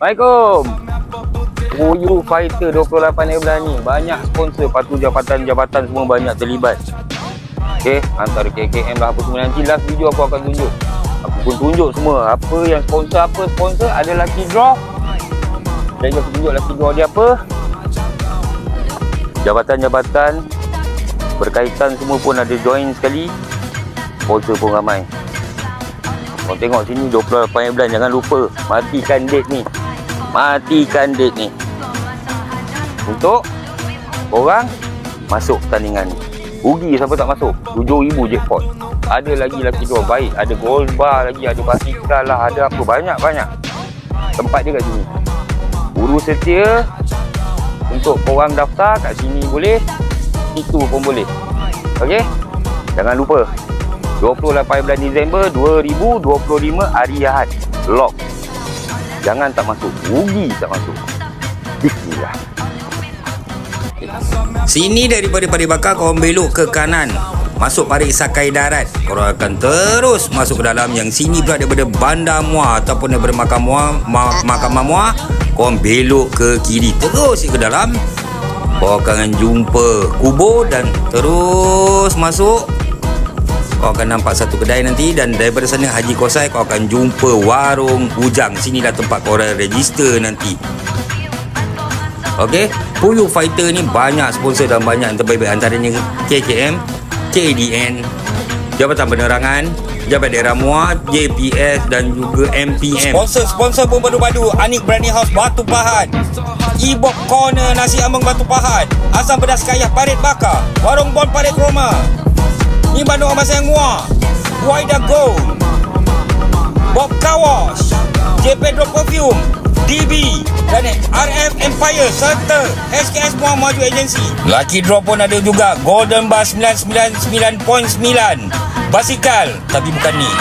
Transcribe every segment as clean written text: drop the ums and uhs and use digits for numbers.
Assalamualaikum. Puyu Fighter 28 bulan ni banyak sponsor, patu jabatan semua banyak terlibat. Okey, antara KKM lah apa semua. Nanti last video aku akan tunjuk. Aku pun tunjuk semua apa yang sponsor ada lucky draw. Dan aku tunjuk lucky draw dia apa. Jabatan-jabatan berkaitan semua pun ada join sekali. Sponsor pun ramai. Kau tengok sini 28 bulan, jangan lupa matikan date ni. Matikan date ni untuk orang masuk pertandingan ni. Rugi siapa tak masuk. 7,000 jackpot. Ada lagi lucky draw baik, ada gold bar lagi, ada basikal lah, ada apa, banyak tempat dia kat sini. Urus setia untuk korang daftar kat sini boleh, situ pun boleh. Okey, jangan lupa 28 bulan Disember 2025 hari Ahad. Lock. Jangan tak masuk. Rugi tak masuk. Bismillah. Sini daripada Parit Bakar korang belok ke kanan, masuk Parit Sakai Darat. Korang akan terus masuk ke dalam. Yang sini pula daripada Bandar Muar ataupun daripada Mahkamah Muar, korang belok ke kiri, terus ke dalam. Korang akan jumpa kubur dan terus masuk. Kau akan nampak satu kedai nanti, dan daripada sana Haji Kosai kau akan jumpa warung Ujang. Sinilah tempat korang register nanti. Okey, Puyu Fighter ni banyak sponsor dan banyak yang terbaik, antaranya KKM, KDN, Jabatan Penerangan, Jabatan Daerah Muar, JPS dan juga MPM. Sponsor pun padu-padu. Anik Brani House Batu Pahat, Ibok Corner Nasi Ambeng Batu Pahat, Asam Pedas Kayah Parit Bakar, Warung Bon Parit Roma, ni Bandung Amas Yang Muar, Waida Gold, Bob Kawash, J. Pedro Perfume, DB dan RF Empire serta SKS Muar Maju Agency. Lucky draw pun ada juga. Golden Bar 999.9, basikal tapi bukan ni,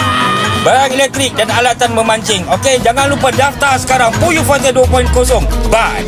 barang elektrik dan alatan memancing. Okey, jangan lupa daftar sekarang. Puyu Fighter 2.0. Bye.